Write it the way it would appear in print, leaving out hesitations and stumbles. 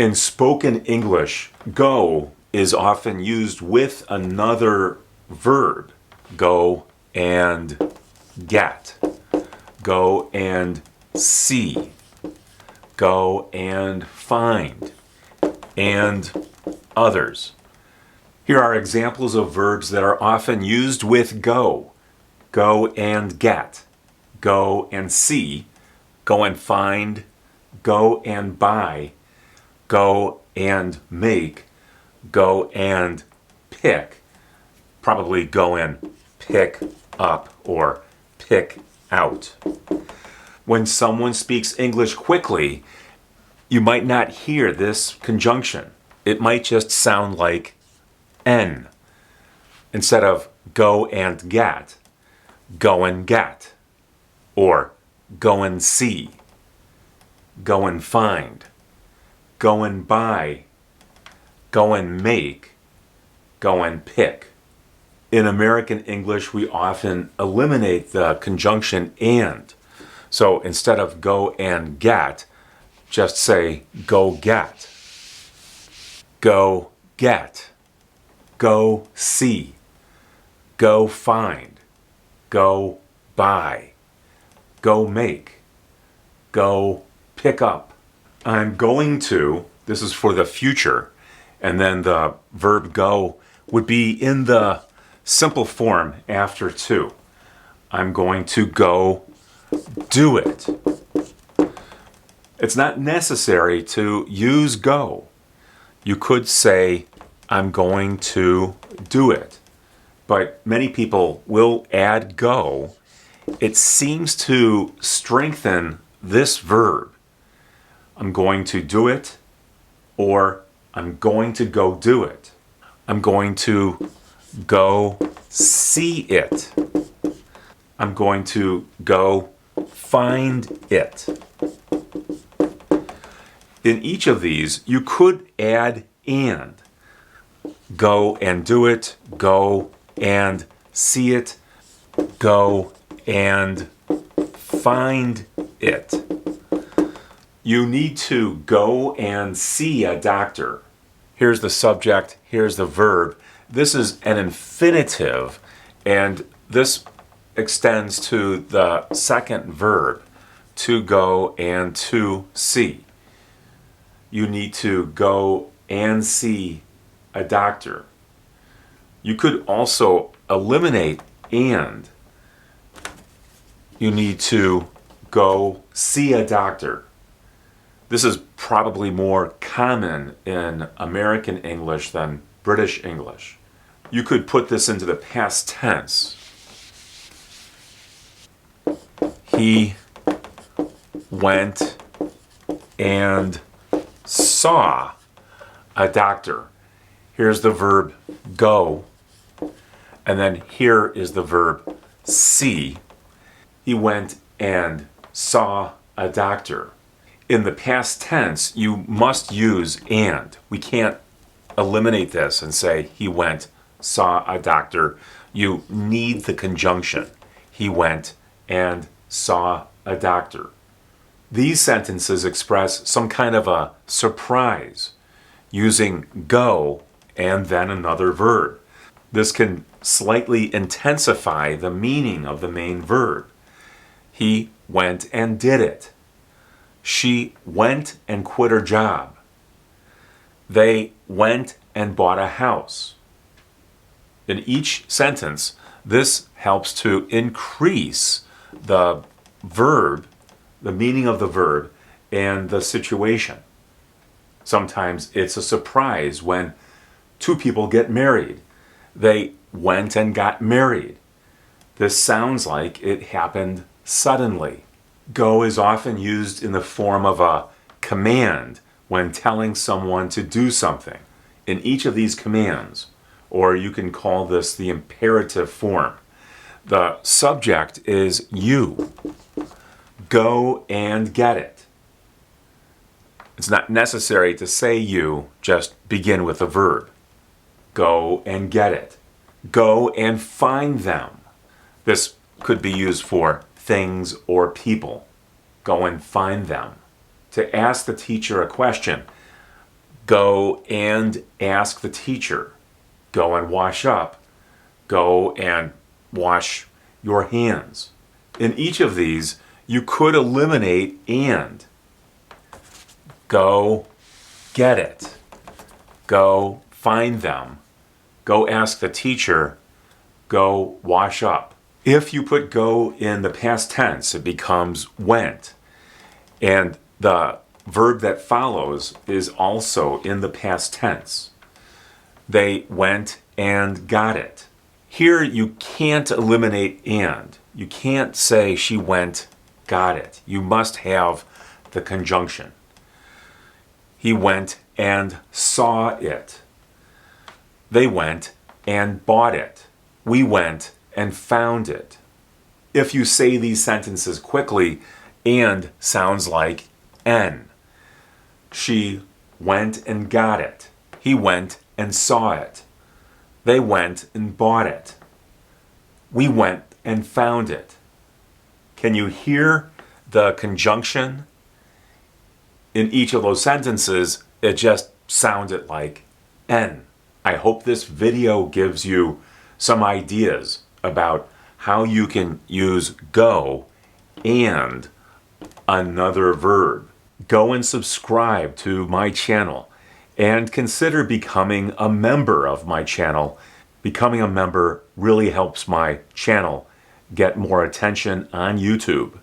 In spoken English, go is often used with another verb. Go and get. Go and see. Go and find. And others. Here are examples of verbs that are often used with go. Go and get. Go and see. Go and find. Go and buy. Go and make. Go and pick. Probably go and pick up or pick out. When someone speaks English quickly, you might not hear this conjunction. It might just sound like N. Instead of go and get, go and get. Or go and see. Go and find. Go and buy. Go and make. Go and pick. In American English, we often eliminate the conjunction and. So instead of go and get, just say go get. Go get. Go see. Go find. Go buy. Go make. Go pick up. I'm going to, this is for the future, and then the verb go would be in the simple form after to. I'm going to go do it. It's not necessary to use go. You could say, I'm going to do it. But many people will add go. It seems to strengthen this verb. I'm going to do it, or I'm going to go do it. I'm going to go see it. I'm going to go find it. In each of these, you could add and. Go and do it, go and see it, go and find it. You need to go and see a doctor. Here's the subject, here's the verb. This is an infinitive, and this extends to the second verb, to go and to see. You need to go and see a doctor. You could also eliminate and. You need to go see a doctor. This is probably more common in American English than British English. You could put this into the past tense. He went and saw a doctor. Here's the verb go, and then here is the verb see. He went and saw a doctor. In the past tense, you must use and. We can't eliminate this and say he went, saw a doctor. You need the conjunction. He went and saw a doctor. These sentences express some kind of a surprise using go and then another verb. This can slightly intensify the meaning of the main verb. He went and did it. She went and quit her job. They went and bought a house. In each sentence, this helps to increase the verb, the meaning of the verb, and the situation. Sometimes it's a surprise when two people get married. They went and got married. This sounds like it happened suddenly. Go is often used in the form of a command when telling someone to do something. In each of these commands, or you can call this the imperative form, the subject is you. Go and get it. It's not necessary to say you, just begin with a verb. Go and get it. Go and find them. This could be used for things or people. Go and find them. To ask the teacher a question, Go and ask the teacher. Go and wash up. Go and wash your hands. In each of these, you could eliminate and. Go get it. Go find them. Go ask the teacher. Go wash up. If you put go in the past tense, it becomes went. And the verb that follows is also in the past tense. They went and got it. Here you can't eliminate and. You can't say she went, got it. You must have the conjunction. He went and saw it. They went and bought it. We went and found it. If you say these sentences quickly, and sounds like N. She went and got it. He went and saw it. They went and bought it. We went and found it. Can you hear the conjunction? In each of those sentences, it just sounded like N. I hope this video gives you some ideas about how you can use go and another verb. Go and subscribe to my channel and consider becoming a member of my channel. Becoming a member really helps my channel get more attention on YouTube.